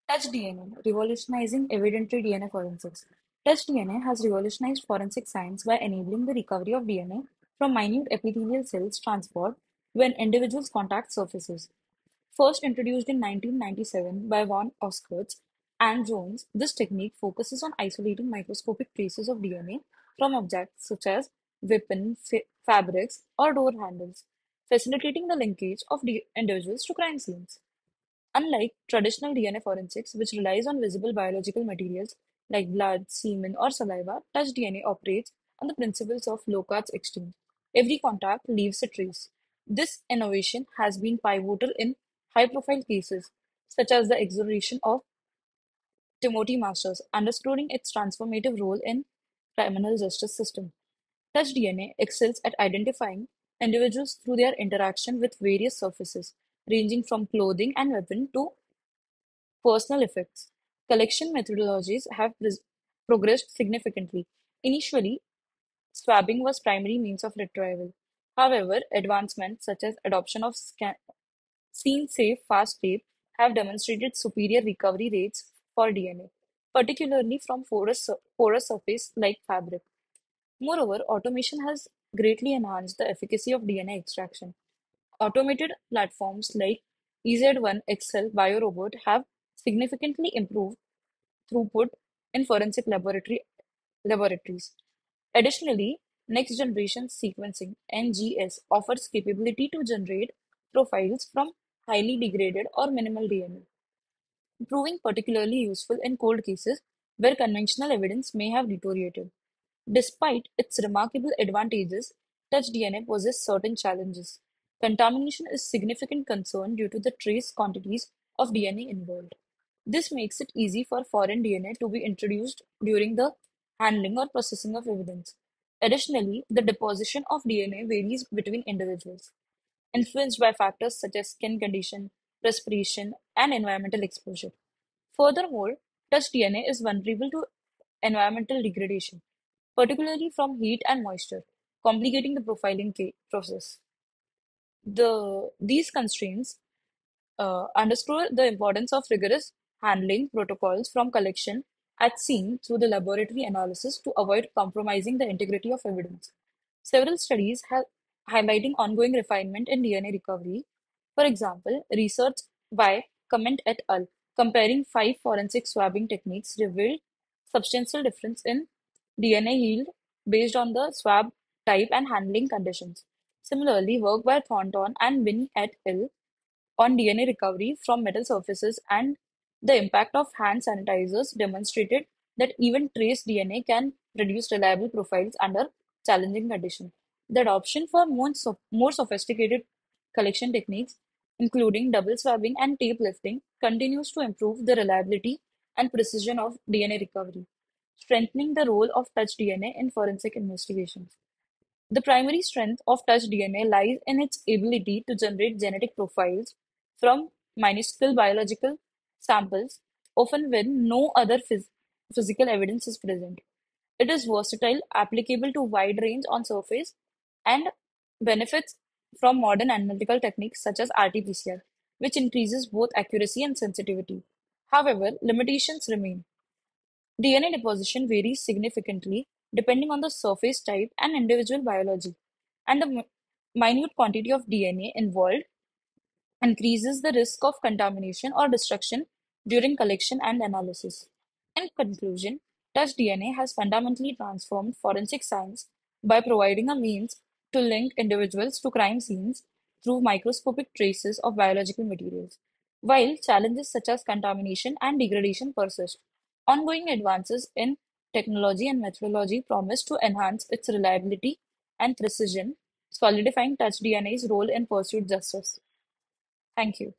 Touch DNA, revolutionizing evidentiary DNA forensics. Touch DNA has revolutionized forensic science by enabling the recovery of DNA from minute epithelial cells transport when individuals contact surfaces. First introduced in 1997 by von Oskerts and Jones, this technique focuses on isolating microscopic traces of DNA from objects such as fabrics, or door handles, facilitating the linkage of individuals to crime scenes. Unlike traditional DNA forensics, which relies on visible biological materials like blood, semen, or saliva, touch DNA operates on the principles of Locard's exchange. Every contact leaves a trace. This innovation has been pivotal in high-profile cases, such as the exoneration of Timothy Masters, underscoring its transformative role in criminal justice system. Touch DNA excels at identifying individuals through their interaction with various surfaces, ranging from clothing and weapon to personal effects. Collection methodologies have progressed significantly. Initially, swabbing was primary means of retrieval. However, advancements such as adoption of scene-safe fast tape have demonstrated superior recovery rates for DNA, particularly from porous surface like fabric. Moreover, automation has greatly enhanced the efficacy of DNA extraction. Automated platforms like EZ1 XL Biorobot have significantly improved throughput in forensic laboratories. Additionally, next generation sequencing (NGS) offers capability to generate profiles from highly degraded or minimal DNA, proving particularly useful in cold cases where conventional evidence may have deteriorated. Despite its remarkable advantages, touch DNA poses certain challenges. Contamination is a significant concern due to the trace quantities of DNA involved. This makes it easy for foreign DNA to be introduced during the handling or processing of evidence. Additionally, the deposition of DNA varies between individuals, influenced by factors such as skin condition, respiration, and environmental exposure. Furthermore, touch DNA is vulnerable to environmental degradation, particularly from heat and moisture, complicating the profiling process. These constraints underscore the importance of rigorous handling protocols from collection at scene through the laboratory analysis to avoid compromising the integrity of evidence. Several studies have highlighting ongoing refinement in DNA recovery. For example, research by Comment et al. Comparing five forensic swabbing techniques revealed substantial difference in DNA yield based on the swab type and handling conditions. Similarly, work by Thornton and Winnie et al on DNA recovery from metal surfaces and the impact of hand sanitizers demonstrated that even trace DNA can produce reliable profiles under challenging conditions. The adoption for more sophisticated collection techniques, including double swabbing and tape lifting, continues to improve the reliability and precision of DNA recovery, strengthening the role of touch DNA in forensic investigations. The primary strength of touch DNA lies in its ability to generate genetic profiles from minuscule biological samples, often when no other physical evidence is present. It is versatile, applicable to wide range on surface, and benefits from modern analytical techniques such as RT-PCR, which increases both accuracy and sensitivity. However, limitations remain. DNA deposition varies significantly depending on the surface type and individual biology, and the minute quantity of DNA involved increases the risk of contamination or destruction during collection and analysis. In conclusion, touch DNA has fundamentally transformed forensic science by providing a means to link individuals to crime scenes through microscopic traces of biological materials. While challenges such as contamination and degradation persist, ongoing advances in technology and methodology promise to enhance its reliability and precision, solidifying touch DNA's role in pursuit justice. Thank you.